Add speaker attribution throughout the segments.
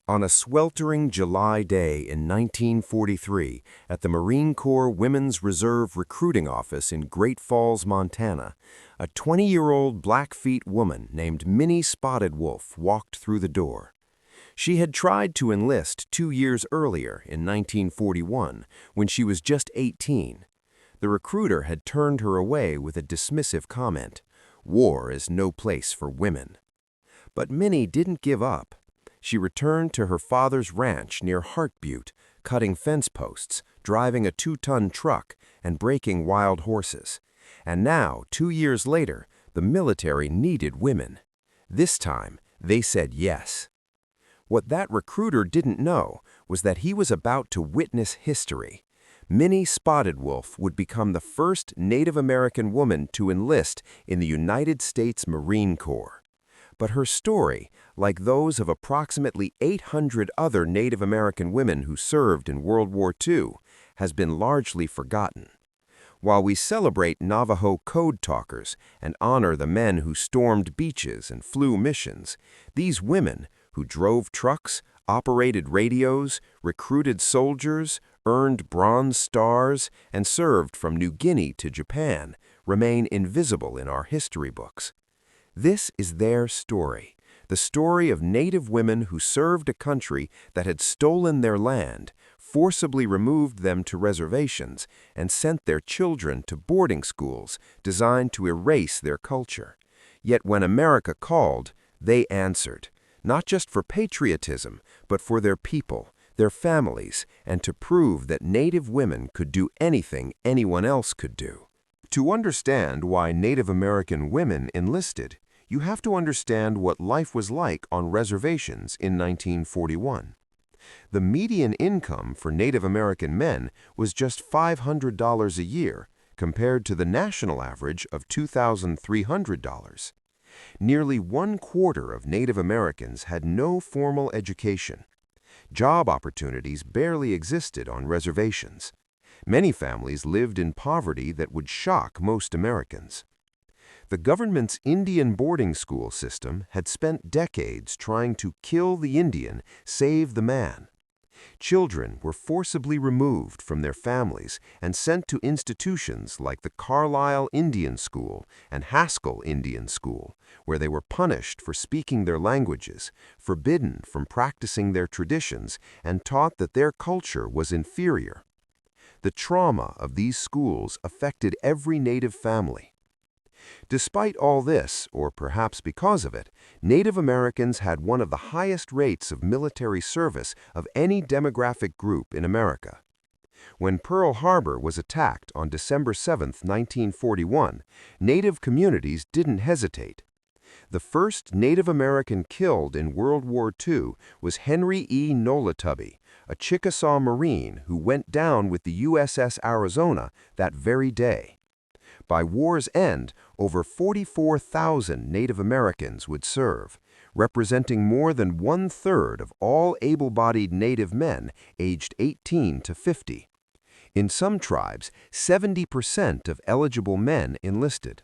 Speaker 1: On a sweltering July day in 1943, at the Marine Corps Women's Reserve Recruiting Office in Great Falls, Montana, a 20-year-old Blackfeet woman named Minnie Spotted-Wolf walked through the door. She had tried to enlist 2 years earlier, in 1941, when she was just 18. The recruiter had turned her away with a dismissive comment, "War is no place for women." But Minnie didn't give up. She returned to her father's ranch near Heart Butte, cutting fence posts, driving a 2-ton truck, and breaking wild horses. And now, 2 years later, the military needed women. This time, they said yes. What that recruiter didn't know was that he was about to witness history. Minnie Spotted-Wolf would become the first Native American woman to enlist in the United States Marine Corps. But her story, like those of approximately 800 other Native American women who served in World War II, has been largely forgotten. While we celebrate Navajo code talkers and honor the men who stormed beaches and flew missions, these women, who drove trucks, operated radios, recruited soldiers, earned Bronze Stars, and served from New Guinea to Japan, remain invisible in our history books. This is their story, the story of Native women who served a country that had stolen their land, forcibly removed them to reservations, and sent their children to boarding schools designed to erase their culture. Yet when America called, they answered, not just for patriotism, but for their people, their families, and to prove that Native women could do anything anyone else could do. To understand why Native American women enlisted, you have to understand what life was like on reservations in 1941. The median income for Native American men was just $500 a year, compared to the national average of $2,300. Nearly 1/4 of Native Americans had no formal education. Job opportunities barely existed on reservations. Many families lived in poverty that would shock most Americans. The government's Indian boarding school system had spent decades trying to kill the Indian, save the man. Children were forcibly removed from their families and sent to institutions like the Carlisle Indian School and Haskell Indian School, where they were punished for speaking their languages, forbidden from practicing their traditions, and taught that their culture was inferior. The trauma of these schools affected every Native family. Despite all this, or perhaps because of it, Native Americans had one of the highest rates of military service of any demographic group in America. When Pearl Harbor was attacked on December 7, 1941, Native communities didn't hesitate. The first Native American killed in World War II was Henry E. Nolatubby, a Chickasaw Marine who went down with the USS Arizona that very day. By war's end, over 44,000 Native Americans would serve, representing more than 1/3 of all able-bodied Native men aged 18 to 50. In some tribes, 70% of eligible men enlisted.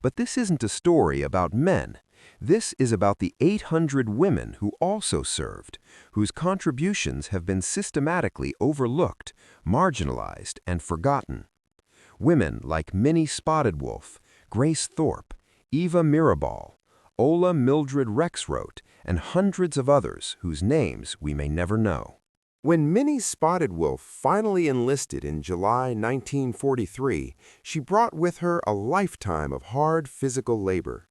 Speaker 1: But this isn't a story about men. This is about the 800 women who also served, whose contributions have been systematically overlooked, marginalized, and forgotten. Women like Minnie Spotted-Wolf, Grace Thorpe, Eva Mirabal, Ola Mildred Rexroth, and hundreds of others whose names we may never know. When Minnie Spotted-Wolf finally enlisted in July 1943, she brought with her a lifetime of hard physical labor.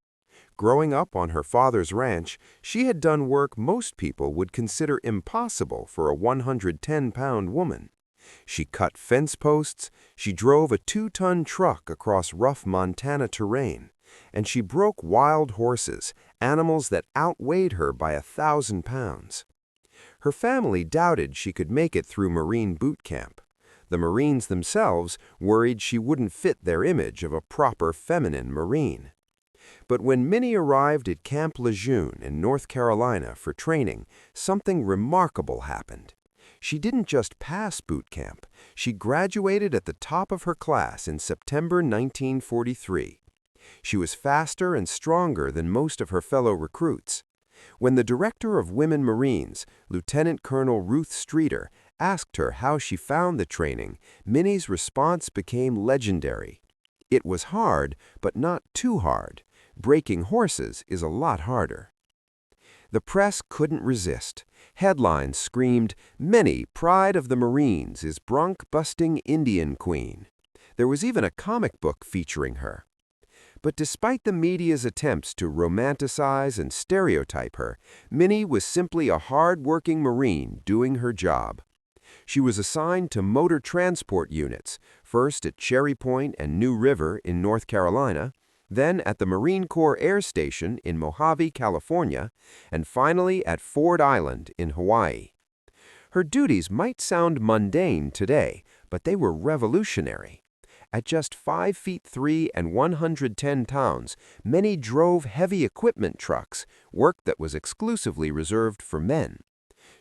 Speaker 1: Growing up on her father's ranch, she had done work most people would consider impossible for a 110-pound woman. She cut fence posts, she drove a 2-ton truck across rough Montana terrain, and she broke wild horses, animals that outweighed her by 1,000 pounds. Her family doubted she could make it through Marine boot camp. The Marines themselves worried she wouldn't fit their image of a proper feminine Marine. But when Minnie arrived at Camp Lejeune in North Carolina for training, something remarkable happened. She didn't just pass boot camp, she graduated at the top of her class in September 1943. She was faster and stronger than most of her fellow recruits. When the director of Women Marines, Lieutenant Colonel Ruth Streeter, asked her how she found the training, Minnie's response became legendary. "It was hard, but not too hard. Breaking horses is a lot harder." The press couldn't resist. Headlines screamed, "Minnie, pride of the Marines, is bronc-busting Indian queen." There was even a comic book featuring her. But despite the media's attempts to romanticize and stereotype her, Minnie was simply a hard-working Marine doing her job. She was assigned to motor transport units, first at Cherry Point and New River in North Carolina, then at the Marine Corps Air Station in Mojave, California, and finally at Ford Island in Hawaii. Her duties might sound mundane today, but they were revolutionary. At just 5 feet 3 and 110 pounds, Minnie drove heavy equipment trucks, work that was exclusively reserved for men.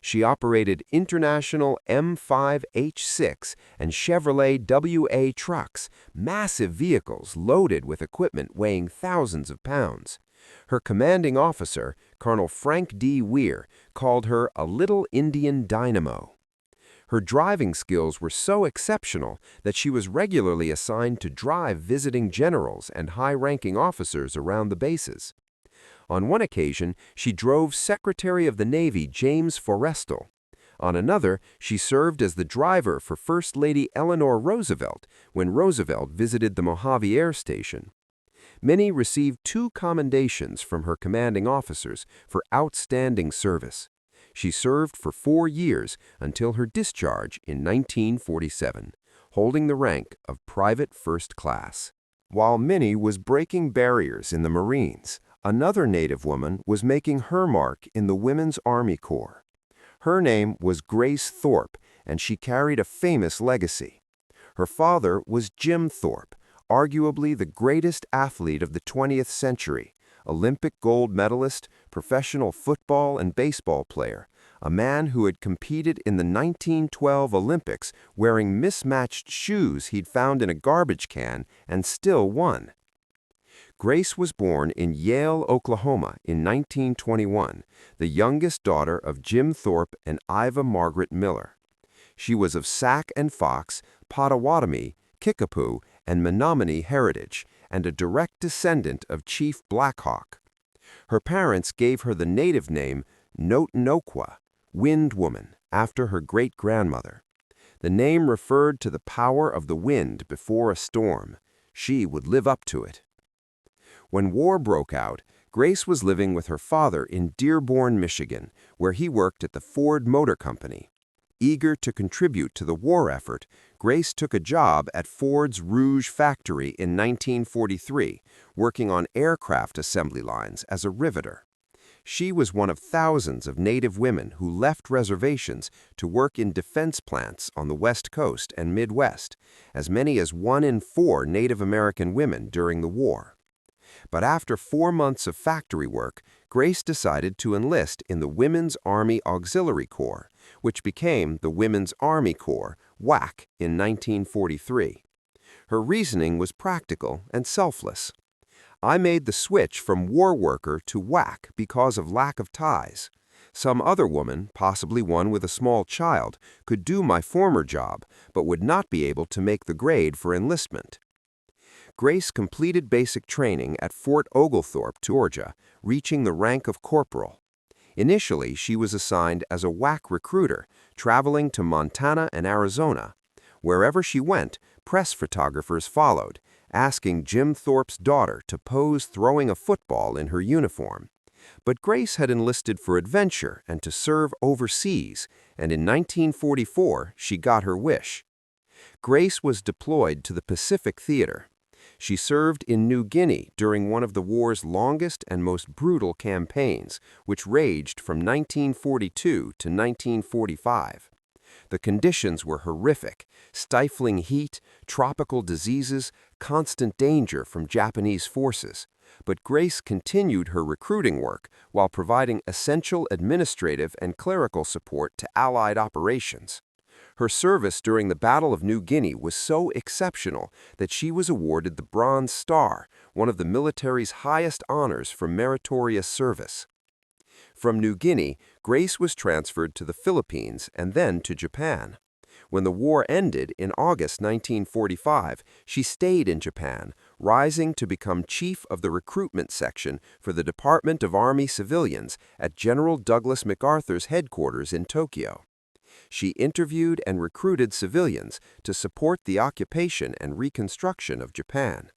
Speaker 1: She operated International M5H6 and Chevrolet WA trucks, massive vehicles loaded with equipment weighing thousands of pounds. Her commanding officer, Colonel Frank D. Weir, called her a little Indian dynamo. Her driving skills were so exceptional that she was regularly assigned to drive visiting generals and high-ranking officers around the bases. On one occasion, she drove Secretary of the Navy James Forrestal. On another, she served as the driver for First Lady Eleanor Roosevelt when Roosevelt visited the Mojave Air Station. Minnie received 2 commendations from her commanding officers for outstanding service. She served for 4 years until her discharge in 1947, holding the rank of Private First Class. While Minnie was breaking barriers in the Marines, another Native woman was making her mark in the Women's Army Corps. Her name was Grace Thorpe, and she carried a famous legacy. Her father was Jim Thorpe, arguably the greatest athlete of the 20th century, Olympic gold medalist, professional football and baseball player, a man who had competed in the 1912 Olympics wearing mismatched shoes he'd found in a garbage can and still won. Grace was born in Yale, Oklahoma in 1921, the youngest daughter of Jim Thorpe and Iva Margaret Miller. She was of Sac and Fox, Potawatomi, Kickapoo, and Menominee heritage, and a direct descendant of Chief Black Hawk. Her parents gave her the native name Notnoqua, Wind Woman, after her great-grandmother. The name referred to the power of the wind before a storm. She would live up to it. When war broke out, Grace was living with her father in Dearborn, Michigan, where he worked at the Ford Motor Company. Eager to contribute to the war effort, Grace took a job at Ford's Rouge factory in 1943, working on aircraft assembly lines as a riveter. She was one of thousands of Native women who left reservations to work in defense plants on the West Coast and Midwest, as many as 1 in 4 Native American women during the war. But after 4 months of factory work, Grace decided to enlist in the Women's Army Auxiliary Corps, which became the Women's Army Corps, WAC, in 1943. Her reasoning was practical and selfless. "I made the switch from war worker to WAC because of lack of ties. Some other woman, possibly one with a small child, could do my former job, but would not be able to make the grade for enlistment." Grace completed basic training at Fort Oglethorpe, Georgia, reaching the rank of corporal. Initially, she was assigned as a WAC recruiter, traveling to Montana and Arizona. Wherever she went, press photographers followed, asking Jim Thorpe's daughter to pose throwing a football in her uniform. But Grace had enlisted for adventure and to serve overseas, and in 1944 she got her wish. Grace was deployed to the Pacific Theater. She served in New Guinea during one of the war's longest and most brutal campaigns, which raged from 1942 to 1945. The conditions were horrific: stifling heat, tropical diseases, constant danger from Japanese forces. But Grace continued her recruiting work while providing essential administrative and clerical support to Allied operations. Her service during the Battle of New Guinea was so exceptional that she was awarded the Bronze Star, one of the military's highest honors for meritorious service. From New Guinea, Grace was transferred to the Philippines and then to Japan. When the war ended in August 1945, she stayed in Japan, rising to become chief of the recruitment section for the Department of Army Civilians at General Douglas MacArthur's headquarters in Tokyo. She interviewed and recruited civilians to support the occupation and reconstruction of Japan.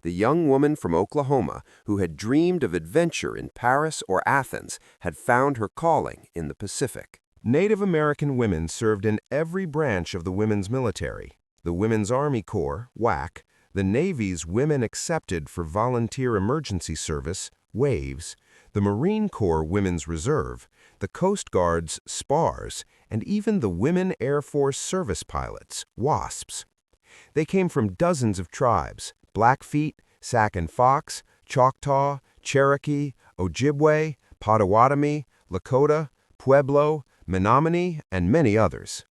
Speaker 1: The young woman from Oklahoma, who had dreamed of adventure in Paris or Athens, had found her calling in the Pacific. Native American women served in every branch of the women's military: the Women's Army Corps, WAC, the Navy's Women Accepted for Volunteer Emergency Service, WAVES, the Marine Corps Women's Reserve, the Coast Guard's SPARS, and even the Women Air Force Service Pilots, WASPs. They came from dozens of tribes: Blackfeet, Sac and Fox, Choctaw, Cherokee, Ojibwe, Potawatomi, Lakota, Pueblo, Menominee, and many others.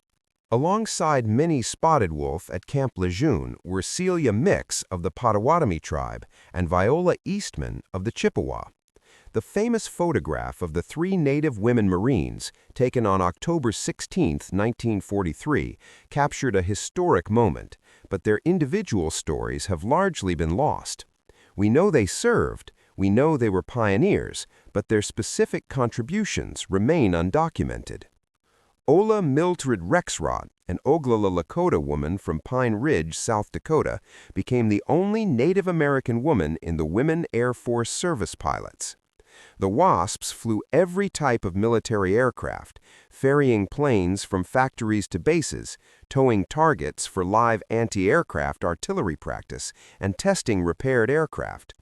Speaker 1: Alongside Minnie Spotted-Wolf at Camp Lejeune were Celia Mix of the Potawatomi tribe and Viola Eastman of the Chippewa. The famous photograph of the three Native women Marines, taken on October 16, 1943, captured a historic moment, but their individual stories have largely been lost. We know they served, we know they were pioneers, but their specific contributions remain undocumented. Ola Mildred Rexroth, an Oglala Lakota woman from Pine Ridge, South Dakota, became the only Native American woman in the Women Air Force Service Pilots. The WASPs flew every type of military aircraft, ferrying planes from factories to bases, towing targets for live anti-aircraft artillery practice, and testing repaired aircraft.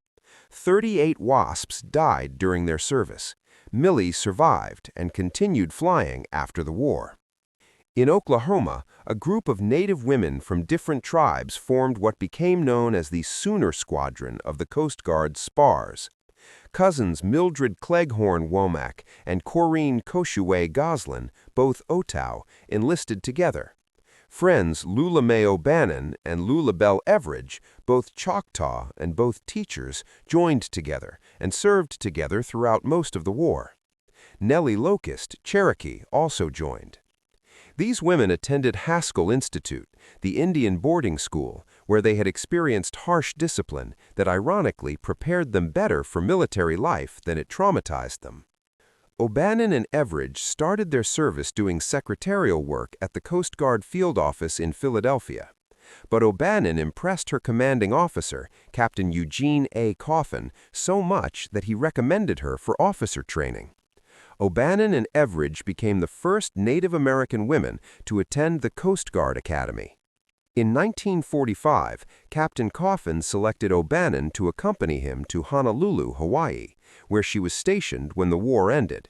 Speaker 1: 38 WASPs died during their service. Millie survived and continued flying after the war. In Oklahoma, a group of Native women from different tribes formed what became known as the Sooner Squadron of the Coast Guard's SPARS. Cousins Mildred Cleghorn Womack and Corrine Koshue Goslin, both Otow, enlisted together. Friends Lula May O'Bannon and Lula Bell Everidge, both Choctaw and both teachers, joined together and served together throughout most of the war. Nellie Locust, Cherokee, also joined. These women attended Haskell Institute, the Indian boarding school, where they had experienced harsh discipline that ironically prepared them better for military life than it traumatized them. O'Bannon and Everidge started their service doing secretarial work at the Coast Guard Field Office in Philadelphia. But O'Bannon impressed her commanding officer, Captain Eugene A. Coffin, so much that he recommended her for officer training. O'Bannon and Everidge became the first Native American women to attend the Coast Guard Academy. In 1945, Captain Coffin selected O'Bannon to accompany him to Honolulu, Hawaii, where she was stationed when the war ended.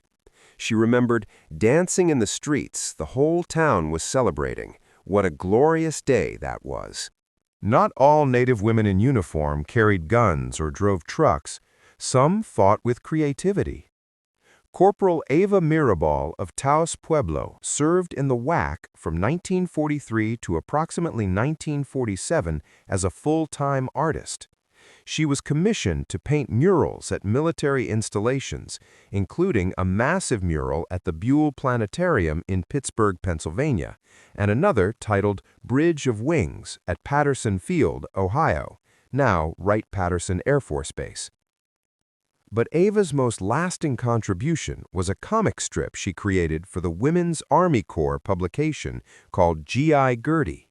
Speaker 1: She remembered, dancing in the streets, the whole town was celebrating. What a glorious day that was. Not all Native women in uniform carried guns or drove trucks. Some fought with creativity. Corporal Ava Mirabal of Taos Pueblo served in the WAC from 1943 to approximately 1947 as a full-time artist. She was commissioned to paint murals at military installations, including a massive mural at the Buell Planetarium in Pittsburgh, Pennsylvania, and another titled Bridge of Wings at Patterson Field, Ohio, now Wright-Patterson Air Force Base. But Ava's most lasting contribution was a comic strip she created for the Women's Army Corps publication called G.I. Gertie.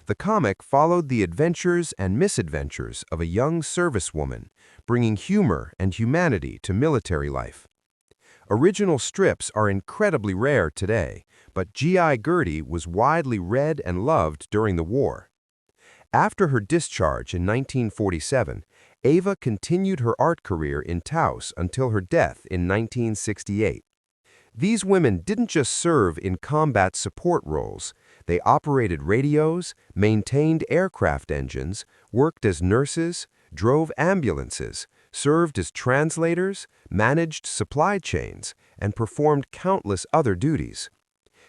Speaker 1: The comic followed the adventures and misadventures of a young servicewoman, bringing humor and humanity to military life. Original strips are incredibly rare today, but G.I. Gertie was widely read and loved during the war. After her discharge in 1947, Ava continued her art career in Taos until her death in 1968. These women didn't just serve in combat support roles. They operated radios, maintained aircraft engines, worked as nurses, drove ambulances, served as translators, managed supply chains, and performed countless other duties.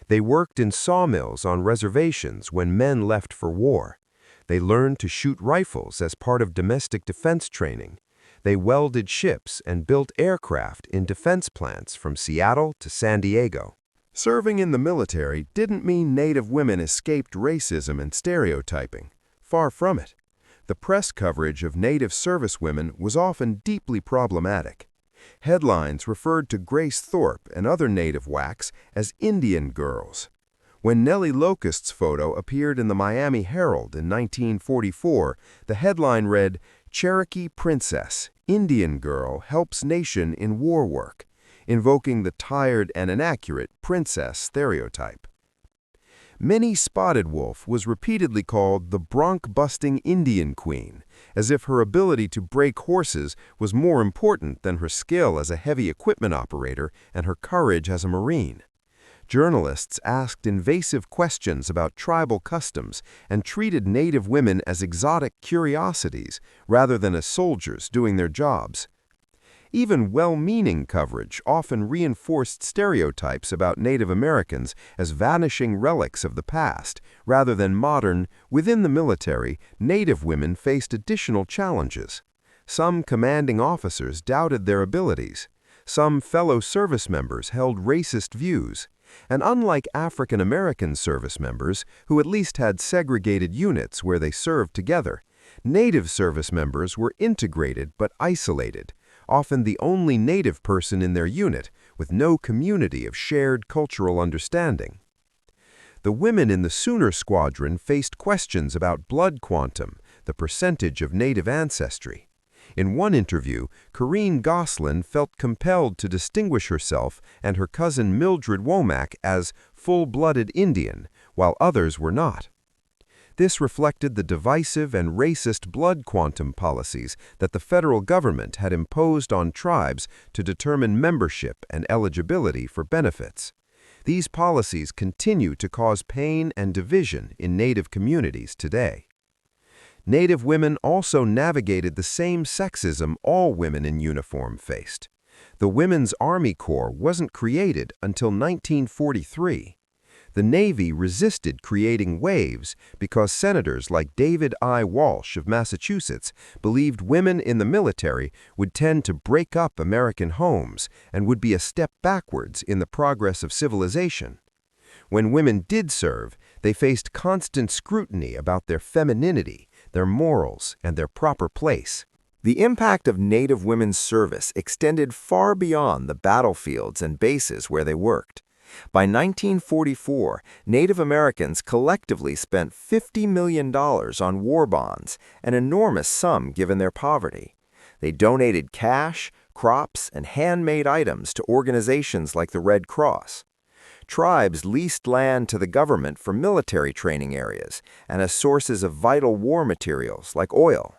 Speaker 1: They worked in sawmills on reservations when men left for war. They learned to shoot rifles as part of domestic defense training. They welded ships and built aircraft in defense plants from Seattle to San Diego. Serving in the military didn't mean Native women escaped racism and stereotyping. Far from it. The press coverage of Native servicewomen was often deeply problematic. Headlines referred to Grace Thorpe and other Native WACs as Indian girls. When Nellie Locust's photo appeared in the Miami Herald in 1944, the headline read, "Cherokee Princess, Indian Girl Helps Nation in War Work," invoking the tired and inaccurate princess stereotype. Minnie Spotted-Wolf was repeatedly called the bronc-busting Indian Queen, as if her ability to break horses was more important than her skill as a heavy equipment operator and her courage as a Marine. Journalists asked invasive questions about tribal customs and treated Native women as exotic curiosities rather than as soldiers doing their jobs. Even well-meaning coverage often reinforced stereotypes about Native Americans as vanishing relics of the past, rather than modern. Within the military, Native women faced additional challenges. Some commanding officers doubted their abilities. Some fellow service members held racist views. And unlike African American service members, who at least had segregated units where they served together, Native service members were integrated but isolated, often the only Native person in their unit, with no community of shared cultural understanding. The women in the Sooner Squadron faced questions about blood quantum, the percentage of Native ancestry. In one interview, Corrine Goslin felt compelled to distinguish herself and her cousin Mildred Womack as full-blooded Indian, while others were not. This reflected the divisive and racist blood quantum policies that the federal government had imposed on tribes to determine membership and eligibility for benefits. These policies continue to cause pain and division in Native communities today. Native women also navigated the same sexism all women in uniform faced. The Women's Army Corps wasn't created until 1943. The Navy resisted creating WAVs because senators like David I. Walsh of Massachusetts believed women in the military would tend to break up American homes and would be a step backwards in the progress of civilization. When women did serve, they faced constant scrutiny about their femininity, their morals, and their proper place. The impact of Native women's service extended far beyond the battlefields and bases where they worked. By 1944, Native Americans collectively spent $50 million on war bonds, an enormous sum given their poverty. They donated cash, crops, and handmade items to organizations like the Red Cross. Tribes leased land to the government for military training areas and as sources of vital war materials like oil.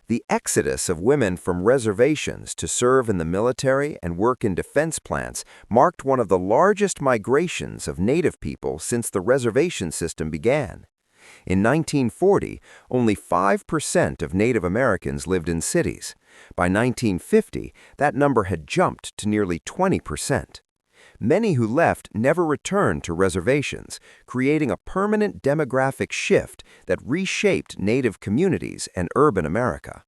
Speaker 1: The exodus of women from reservations to serve in the military and work in defense plants marked one of the largest migrations of Native people since the reservation system began. In 1940, only 5% of Native Americans lived in cities. By 1950, that number had jumped to nearly 20%. Many who left never returned to reservations, creating a permanent demographic shift that reshaped Native communities and urban America.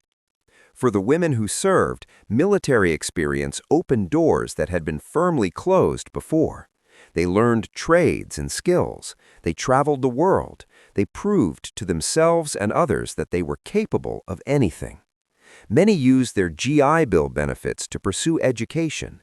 Speaker 1: For the women who served, military experience opened doors that had been firmly closed before. They learned trades and skills. They traveled the world. They proved to themselves and others that they were capable of anything. Many used their GI Bill benefits to pursue education.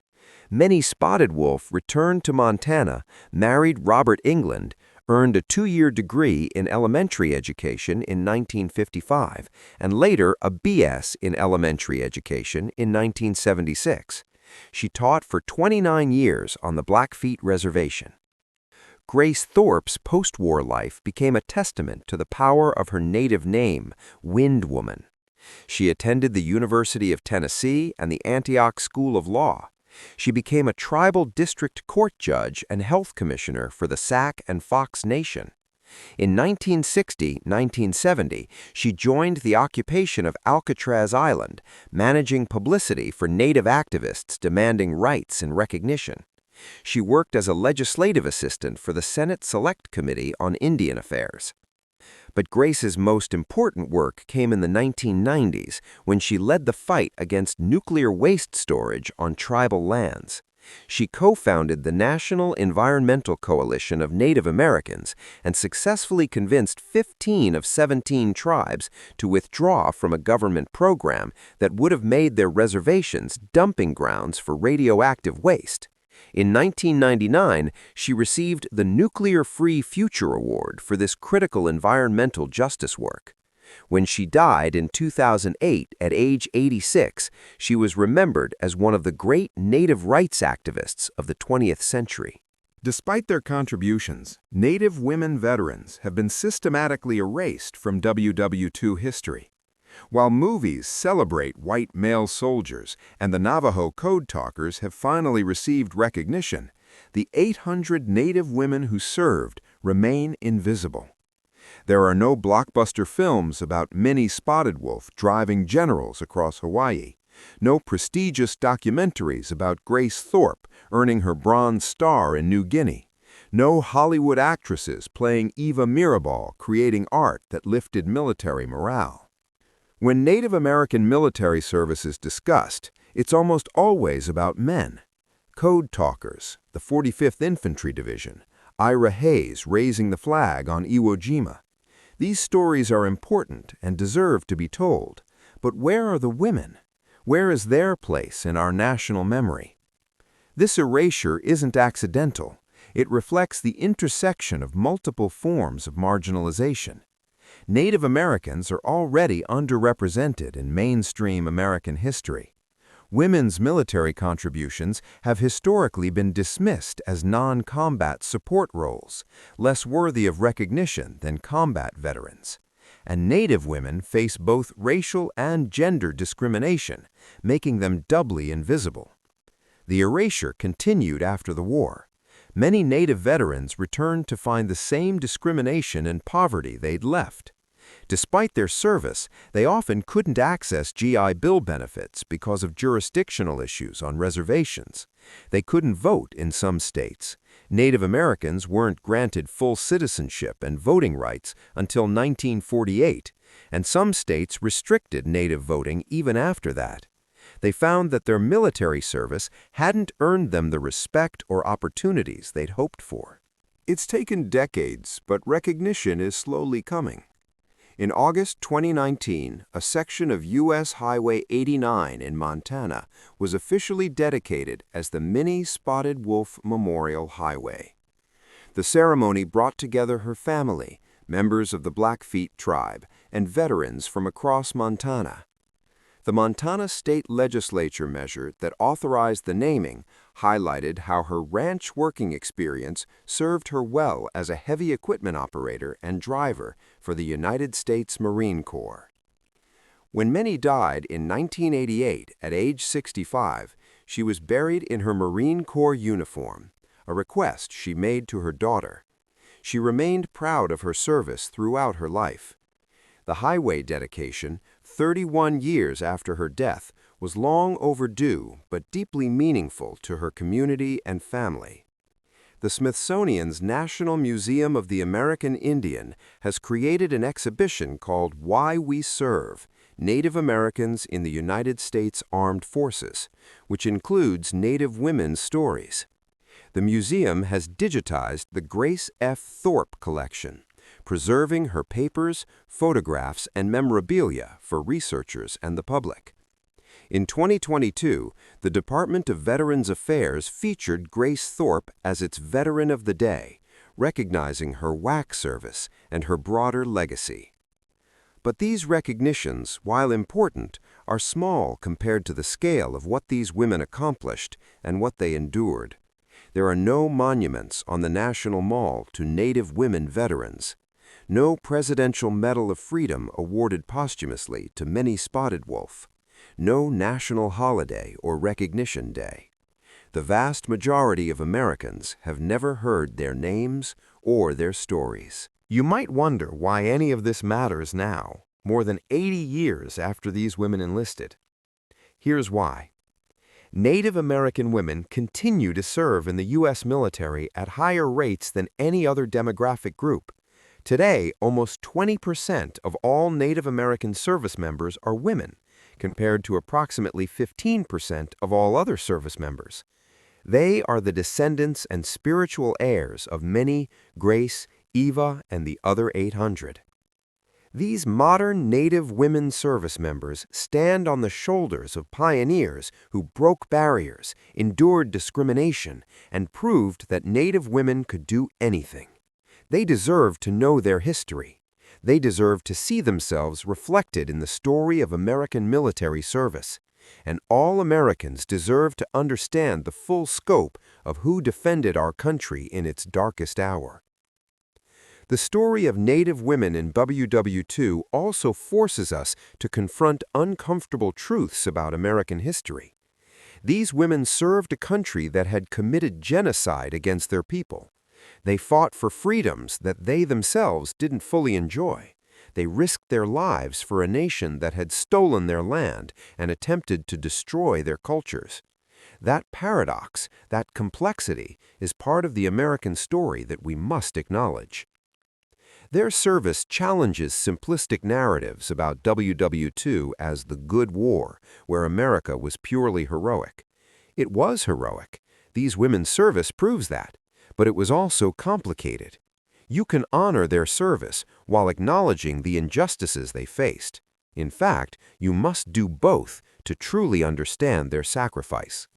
Speaker 1: Minnie Spotted-Wolf returned to Montana, married Robert England, earned a 2-year degree in elementary education in 1955, and later a BS in elementary education in 1976. She taught for 29 years on the Blackfeet Reservation. Grace Thorpe's post-war life became a testament to the power of her native name, Wind Woman. She attended the University of Tennessee and the Antioch School of Law. She became a tribal district court judge and health commissioner for the Sac and Fox Nation. In 1960-1970, she joined the occupation of Alcatraz Island, managing publicity for Native activists demanding rights and recognition. She worked as a legislative assistant for the Senate Select Committee on Indian Affairs. But Grace's most important work came in the 1990s when she led the fight against nuclear waste storage on tribal lands. She co-founded the National Environmental Coalition of Native Americans and successfully convinced 15 of 17 tribes to withdraw from a government program that would have made their reservations dumping grounds for radioactive waste. In 1999, she received the Nuclear Free Future Award for this critical environmental justice work. When she died in 2008 at age 86, she was remembered as one of the great Native rights activists of the 20th century.
Speaker 2: Despite their contributions, Native women veterans have been systematically erased from WWII history. While movies celebrate white male soldiers and the Navajo code talkers have finally received recognition, the 800 Native women who served remain invisible. There are no blockbuster films about Minnie Spotted-Wolf driving generals across Hawaii, no prestigious documentaries about Grace Thorpe earning her Bronze Star in New Guinea, no Hollywood actresses playing Eva Mirabal creating art that lifted military morale. When Native American military service is discussed, it's almost always about men. Code talkers, the 45th Infantry Division, Ira Hayes raising the flag on Iwo Jima. These stories are important and deserve to be told, but where are the women? Where is their place in our national memory? This erasure isn't accidental. It reflects the intersection of multiple forms of marginalization. Native Americans are already underrepresented in mainstream American history. Women's military contributions have historically been dismissed as non-combat support roles, less worthy of recognition than combat veterans. And Native women face both racial and gender discrimination, making them doubly invisible. The erasure continued after the war. Many Native veterans returned to find the same discrimination and poverty they'd left. Despite their service, they often couldn't access GI Bill benefits because of jurisdictional issues on reservations. They couldn't vote in some states. Native Americans weren't granted full citizenship and voting rights until 1948, and some states restricted Native voting even after that. They found that their military service hadn't earned them the respect or opportunities they'd hoped for. It's taken decades, but recognition is slowly coming. In August 2019, a section of U.S. Highway 89 in Montana was officially dedicated as the Minnie Spotted-Wolf Memorial Highway. The ceremony brought together her family, members of the Blackfeet tribe, and veterans from across Montana. The Montana State Legislature measure that authorized the naming highlighted how her ranch working experience served her well as a heavy equipment operator and driver for the United States Marine Corps. When Minnie died in 1988 at age 65, she was buried in her Marine Corps uniform, a request she made to her daughter. She remained proud of her service throughout her life. The highway dedication, 31 years after her death, was long overdue but deeply meaningful to her community and family. The Smithsonian's National Museum of the American Indian has created an exhibition called Why We Serve: Native Americans in the United States Armed Forces, which includes Native women's stories. The museum has digitized the Grace F. Thorpe collection, preserving her papers, photographs, and memorabilia for researchers and the public. In 2022, the Department of Veterans Affairs featured Grace Thorpe as its Veteran of the Day, recognizing her WAC service and her broader legacy. But these recognitions, while important, are small compared to the scale of what these women accomplished and what they endured. There are no monuments on the National Mall to Native women veterans. No Presidential Medal of Freedom awarded posthumously to Minnie Spotted-Wolf. No national holiday or recognition day. The vast majority of Americans have never heard their names or their stories. You might wonder why any of this matters now, more than 80 years after these women enlisted. Here's why. Native American women continue to serve in the U.S. military at higher rates than any other demographic group.
Speaker 1: Today, almost 20% of all Native American service members are women, compared to approximately 15% of all other service members. They are the descendants and spiritual heirs of Minnie, Grace, Eva, and the other 800. These modern Native women service members stand on the shoulders of pioneers who broke barriers, endured discrimination, and proved that Native women could do anything. They deserve to know their history. They deserve to see themselves reflected in the story of American military service. And all Americans deserve to understand the full scope of who defended our country in its darkest hour. The story of Native women in WWII also forces us to confront uncomfortable truths about American history. These women served a country that had committed genocide against their people. They fought for freedoms that they themselves didn't fully enjoy. They risked their lives for a nation that had stolen their land and attempted to destroy their cultures. That paradox, that complexity, is part of the American story that we must acknowledge. Their service challenges simplistic narratives about WWII as the good war, where America was purely heroic. It was heroic. These women's service proves that. But it was also complicated. You can honor their service while acknowledging the injustices they faced. In fact, you must do both to truly understand their sacrifice.